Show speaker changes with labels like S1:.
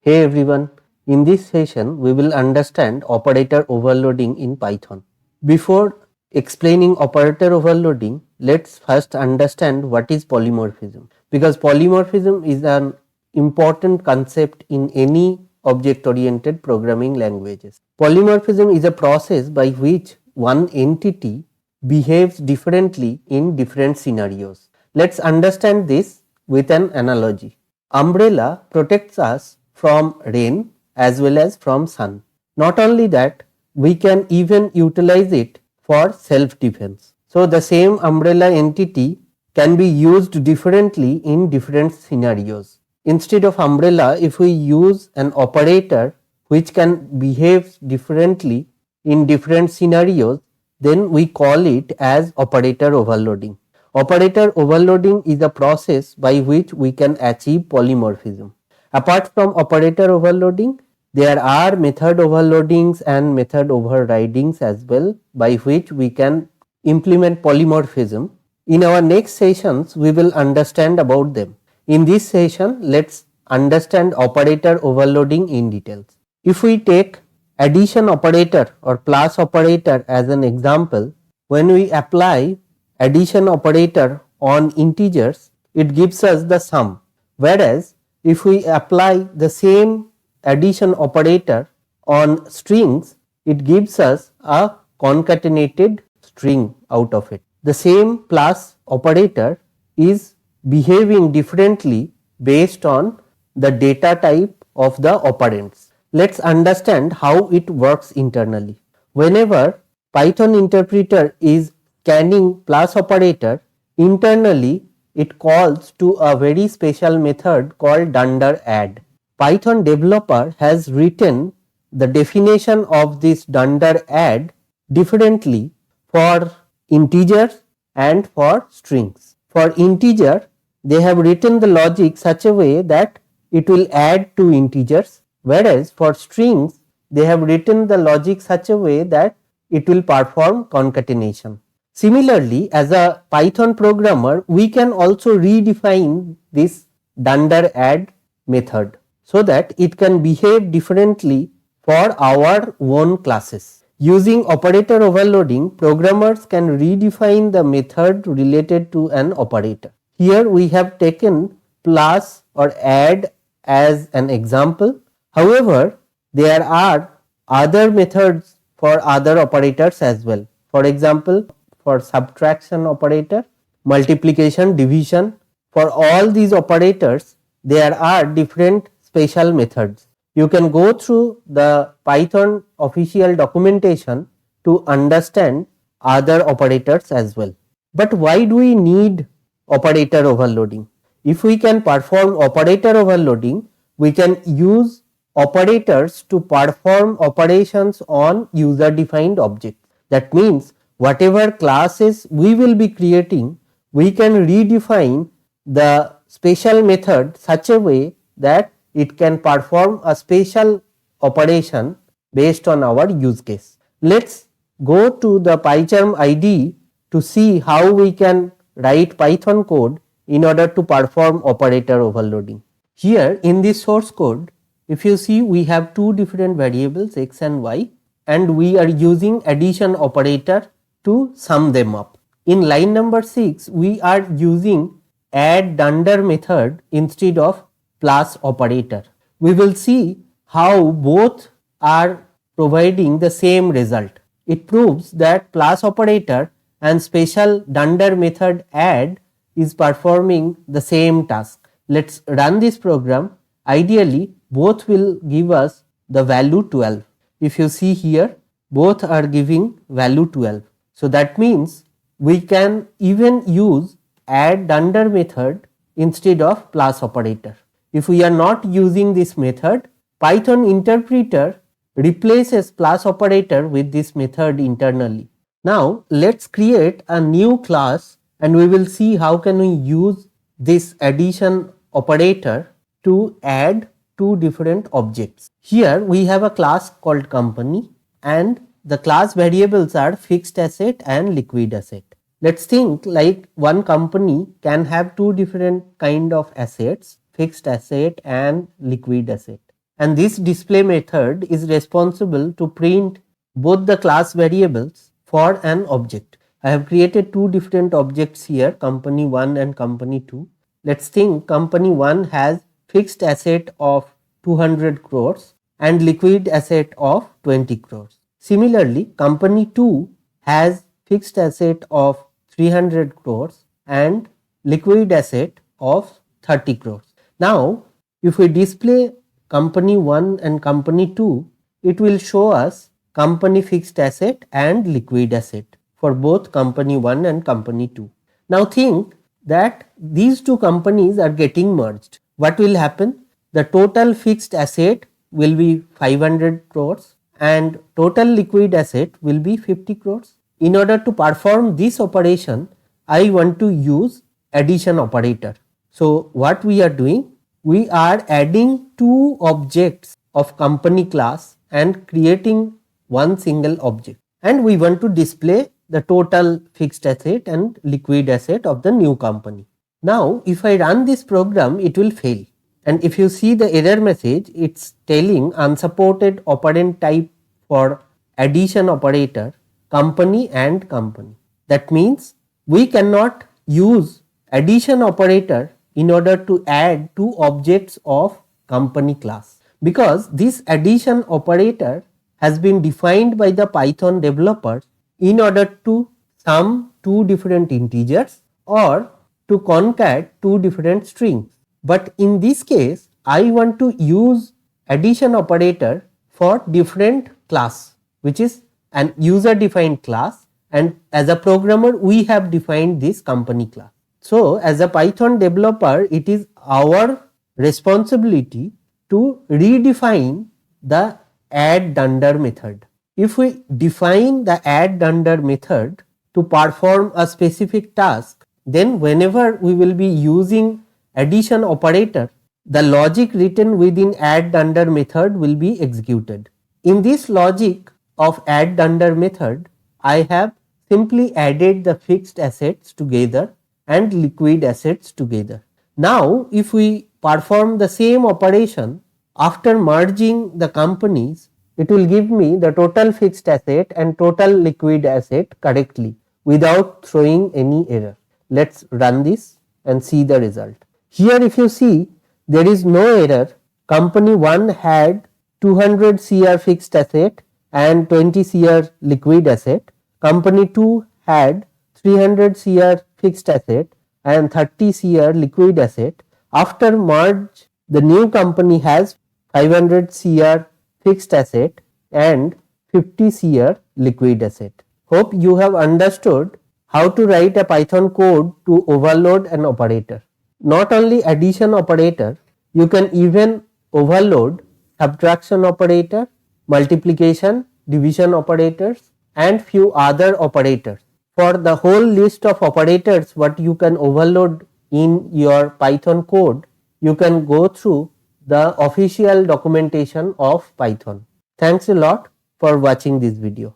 S1: Hey everyone, in this session we will understand operator overloading in Python. Before explaining operator overloading, let's first understand what is polymorphism, because polymorphism is an important concept in any object oriented programming languages. Polymorphism is a process by which one entity behaves differently in different scenarios. Let's understand this with an analogy. Umbrella protects us from rain as well as from sun. Not only that, we can even utilize it for self defense. So the same umbrella entity can be used differently in different scenarios. Instead of umbrella, if we use an operator which can behave differently in different scenarios, then we call it as operator overloading. Operator overloading is a process by which we can achieve polymorphism. Apart from operator overloading, there are method overloadings and method overridings as well, by which we can implement polymorphism. In our next sessions, we will understand about them. In this session, let's understand operator overloading in details. If we take addition operator or plus operator as an example, when we apply addition operator on integers, it gives us the sum, whereas if we apply the same addition operator on strings, it gives us a concatenated string out of it. The same plus operator is behaving differently based on the data type of the operands. Let's understand how it works internally. Whenever Python interpreter is scanning plus operator, internally it calls to a very special method called dunder add. Python developer has written the definition of this dunder add differently for integers and for strings. For integer, they have written the logic such a way that it will add two integers, whereas for strings, they have written the logic such a way that it will perform concatenation. Similarly, as a Python programmer, we can also redefine this dunder add method so that it can behave differently for our own classes. Using operator overloading, programmers can redefine the method related to an operator. Here we have taken plus or add as an example. However, there are other methods for other operators as well. For example, for subtraction operator, multiplication, division, for all these operators, there are different special methods. You can go through the Python official documentation to understand other operators as well. But why do we need operator overloading? If we can perform operator overloading, we can use operators to perform operations on user defined objects. That means whatever classes we will be creating, we can redefine the special method such a way that it can perform a special operation based on our use case. Let's go to the PyCharm IDE to see how we can write Python code in order to perform operator overloading. Here in this source code, if you see, we have two different variables x and y, and we are using addition operator to sum them up. In line number 6, we are using add dunder method instead of plus operator. We will see how both are providing the same result. It proves that plus operator and special dunder method add is performing the same task. Let's run this program. Ideally, both will give us the value 12. If you see here, both are giving value 12. So that means we can even use add dunder method instead of plus operator. If we are not using this method, Python interpreter replaces plus operator with this method internally. Now let's create a new class and we will see how can we use this addition operator to add two different objects. Here we have a class called company and the class variables are fixed asset and liquid asset. Let's think like one company can have two different kind of assets, fixed asset and liquid asset. and this display method is responsible to print both the class variables for an object. I have created two different objects here, company 1 and company 2. Let's think company 1 has fixed asset of 200 crores and liquid asset of 20 crores. Similarly, company 2 has fixed asset of 300 crores and liquid asset of 30 crores. Now, if we display company 1 and company 2, it will show us company fixed asset and liquid asset for both company 1 and company 2. Now think that these two companies are getting merged. What will happen? The total fixed asset will be 500 crores and total liquid asset will be 50 crores. In order to perform this operation, I want to use addition operator. So what we are doing? We are adding two objects of company class and creating one single object, and we want to display the total fixed asset and liquid asset of the new company. Now if I run this program, it will fail, and if you see the error message, it's telling unsupported operand type for addition operator company and company. That means we cannot use addition operator in order to add two objects of company class, because this addition operator has been defined by the Python developers in order to sum two different integers or to concat two different strings. But in this case, I want to use addition operator for different class, which is an user defined class, and as a programmer we have defined this company class. So as a Python developer, it is our responsibility to redefine the add dunder method. If we define the add dunder method to perform a specific task, then whenever we will be using addition operator, the logic written within add dunder method will be executed. In this logic of add dunder method, I have simply added the fixed assets together and liquid assets together. Now if we perform the same operation after merging the companies, it will give me the total fixed asset and total liquid asset correctly without throwing any error. Let's run this and see the result. Here if you see, there is no error. Company 1 had 200 CR fixed asset and 20 CR liquid asset. Company 2 had 300 CR fixed asset and 30 CR liquid asset. After merge, the new company has 500 CR fixed asset and 50 CR liquid asset. Hope you have understood how to write a Python code to overload an operator. Not only addition operator, you can even overload subtraction operator, multiplication, division operators, and few other operators. For the whole list of operators what you can overload in your Python code, you can go through the official documentation of Python. Thanks a lot for watching this video.